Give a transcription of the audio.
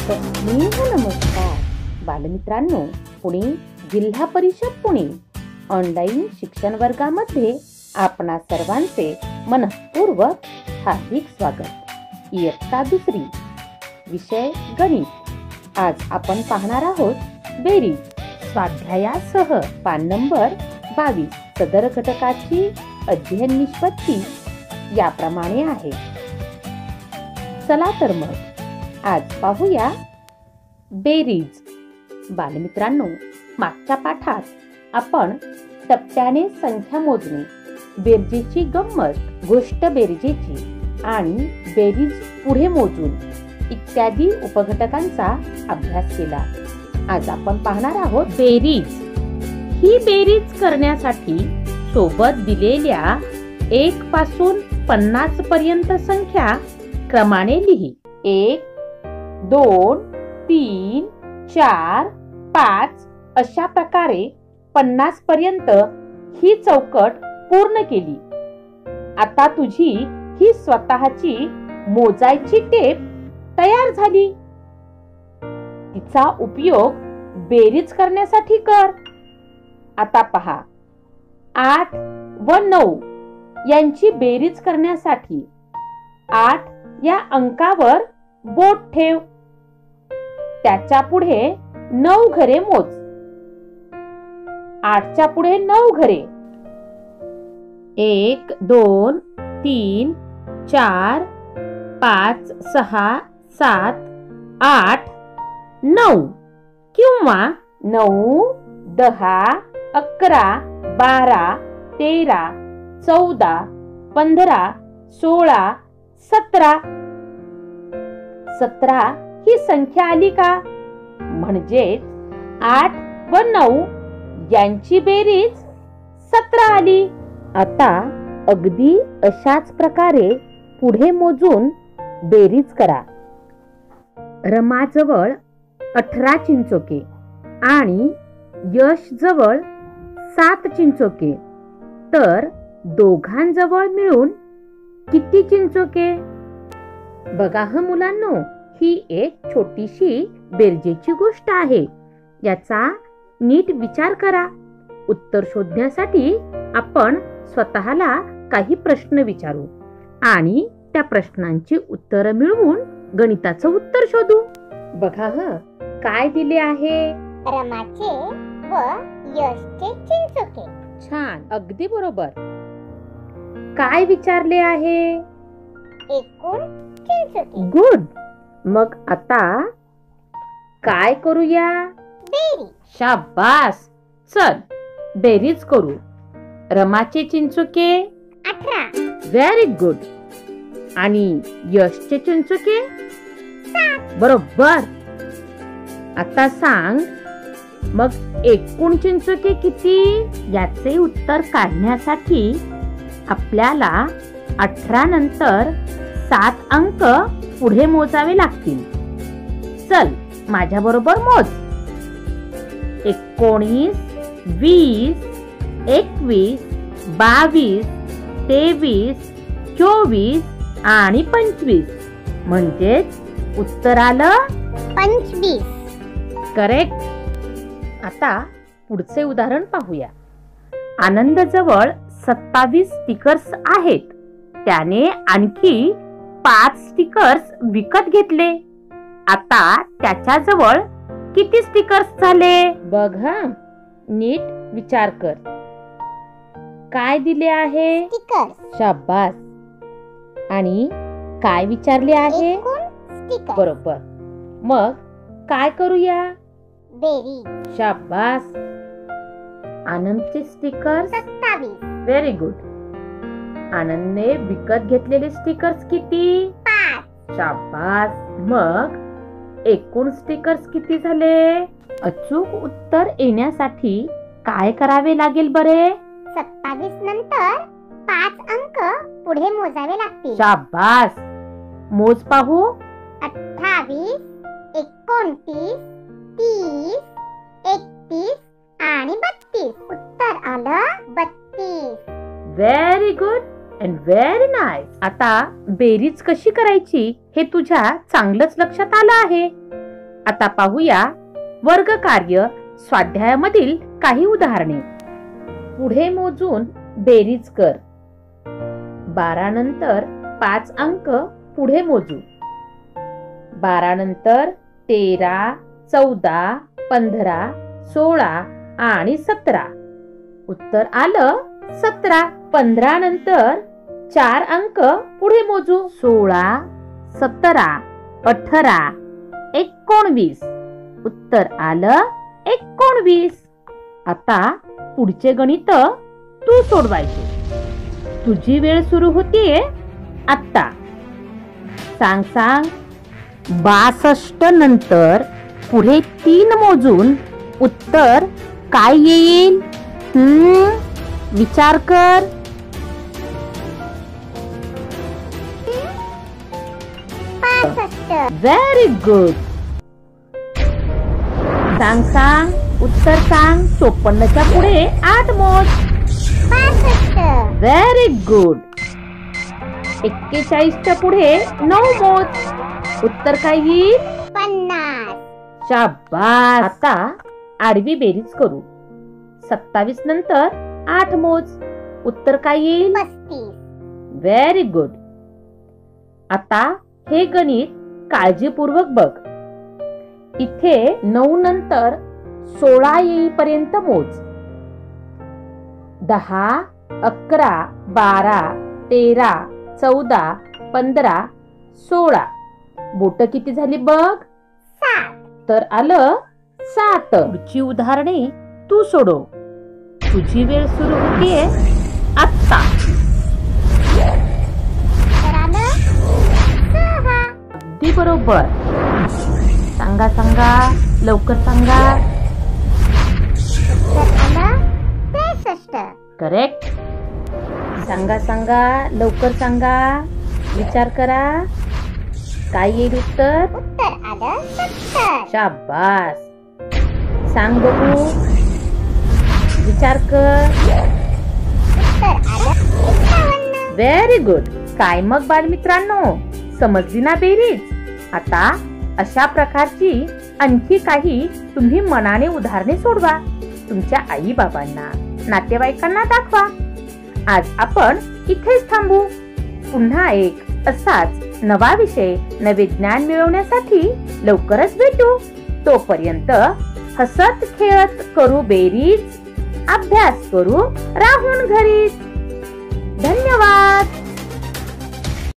स्नेह नमस्कार बालमित्रांनो, पुणे जिल्हा परिषद पुणे ऑनलाईन शिक्षण वर्गामध्ये आपणा सर्वांचे मनःपूर्वक हार्दिक स्वागत। इयत्ता दुसरी, विषय गणित। आज आपण पाहणार आहोत बेरीज स्वाध्यायासह पान नंबर 22। सदर घटकाची अध्ययन निष्पत्ती याप्रमाणे आहे। चला तर मग आज पाहूया बेरीज। बालमित्रांनो, मागच्या पाठात आपण टप्प्याने संख्या मोजणे, बेरजेची गंमत, गोष्ट बेरजेची आणि बेरीज पुढे मोजून इत्यादी उपघटकांचा अभ्यास केला। आज आपण पाहणार आहोत बेरीज। ही बेरीज करण्यासाठी सोबत दिलेल्या 1 पासून 50 पर्यंत संख्या क्रमाने लिही। 1, 2, 3, 4, 5 अशा प्रकारे 50 पर्यंत ही चौकट पूर्ण केली। आता तुझी ही स्वतःची मोजायची टेप तयार झाली। तिचा उपयोग बेरीज करण्यासाठी कर। आता पहा, 8 व 9 यांची बेरीज करण्यासाठी 8 या अंकावर बोट ठेव। त्याच्या पुढे 9 घरे मोज। 8च्या पुढे 9 घरे। 1, 2, 3, 4, 5, 6, 7, 8, 9 किंवा 9, 10, 11, 12, 13, 14, 15, 16, 17। 17 ही संख्या आली का? म्हणजेच 8 व 9 यांची बेरीज 17 आली। आता अगदी अशाच प्रकारे पुढे मोजून बेरीज करा। रमाजवळ 18 चिंचोके आणि यश जवळ 7 चिंचोके, तर दोघांजवळ मिळून किती चिंचोके? बघा ह मुलांनो, ही एक छोटीशी बेरजेची गोष्ट आहे। याचा नीट विचार करा। उत्तर शोधण्यासाठी आपण स्वतःला काही प्रश्न विचारू आणि त्या प्रश्नांची उत्तरं मिळवून गणिताचं उत्तर शोधू। बघा ह, काय दिले आहे? रमाचे व यशचे चिंचोके। छान, अगदी बरोबर। काय विचारले आहे? एकूण चिंचोके। गुड। मग आता काय करूया? बेरीज। शाबास। चल बेरीज करू। रमाचे चिंचोके 18। Very good. आणि यशचे चिंचोके 7। बरोबर। आता सांग, मग एकूण चिंचोके किती? याचे उत्तर काढण्यासाठी आपल्याला 18 नंतर 7 अंक पुढे मोजावे लागतील। चल माझ्या बरोबर मोज। 19, 20, 21, 22, 23, 24 आणि 25। म्हणजेच उत्तर आलं 25। करेक्ट। आता पुढचे उदाहरण पाहूया। आनंद जवळ 27 स्टिकर्स आहेत। त्याने आणखी 5 स्टिकर्स विकत घेतले। आता त्याच्याजवळ किती स्टिकर्स झाले? बघ हा, नीट विचार कर। काय दिले आहे? स्टिकर्स। शाबास। आणि काय विचारले आहे? एकूण स्टिकर। बरोबर। मग काय करूया? बेरीज। शाबास। आनंदचे स्टिकर्स 27। Very good. आनंदने विकत घेतलेले स्टिकर्स किती? 5। शाबास। मग एकूण स्टिकर्स किती झाले? अचूक उत्तर येण्यासाठी काय करावे लागेल बरे? 27 नंतर 5 अंक पुढे मोजावे लागतील। शाबास। मोज पाहू। 28, 29, 30, 31 आणि 32। उत्तर आलं 32। Very good and very nice. आता बेरीज कशी करायची हे तुझ्या चांगलंच लक्षात आलं आहे। आता पाहूया वर्ग कार्य स्वाध्यायामधील काही उदाहरणे. पुढे मोजून बेरीज कर. 12 नंतर 5 अंक पुढे मोजू. 12 नंतर 13, 14, 15, 16 आणि 17. उत्तर आलं 17. 15 नंतर 4 अंक पुढे मोजू. 16, 17, 18, 19. उत्तर आलं 19. आता पुढचे गणित तू सोडवायचे. तुझी वेळ सुरू होतीये आता. सांग. 62 नंतर पुढे 3 मोजून उत्तर काय येईल? विचार कर. 65. Very good. सांग. उत्तर सांग. 54च्या पुढे 8 मोज. 65. Very good. 41च्या पुढे 9 मोज. उत्तर काय येईल? 50. शाबास. आता आडवी बेरीज करू. 27 नंतर 8 मोज. उत्तर काय येईल? 35. Very good. आता हे गणित काळजीपूर्वक बघ. इथे 9 नंतर 16 येईपर्यंत मोज. 10, 11, 12, 13, 14, 15, 16. बोट किती झाली बघ? 7. तर आलं 7. पुढची उदाहरणे तू सोडव. तुझी वेळ सुरू होतीये आता. तर आलं 6. अगदी बरोबर. सांगा. लवकर सांगा. तर आलं 63. करेक्ट. सांगा. लवकर सांगा. विचार करा. काय येईल उत्तर? उत्तर आलं 70. शाबास. सांग बघू. विचार कर. उत्तर आलं 51. Very good. काय मग बालमित्रांनो, समजली ना बेरीज? आता अशा प्रकारची आणखी काही तुम्ही मनाने उदाहरणे सोडवा. तुमच्या आई बाबांना, नातेवाईकांना दाखवा. आज आपण इथेच थांबू. पुन्हा एक असाच नवा विषय, नवे ज्ञान मिळवण्यासाठी लवकरच भेटू. तोपर्यंत हसत खेळत करू बेरीज, अभ्यास करू राहून घरीच. धन्यवाद.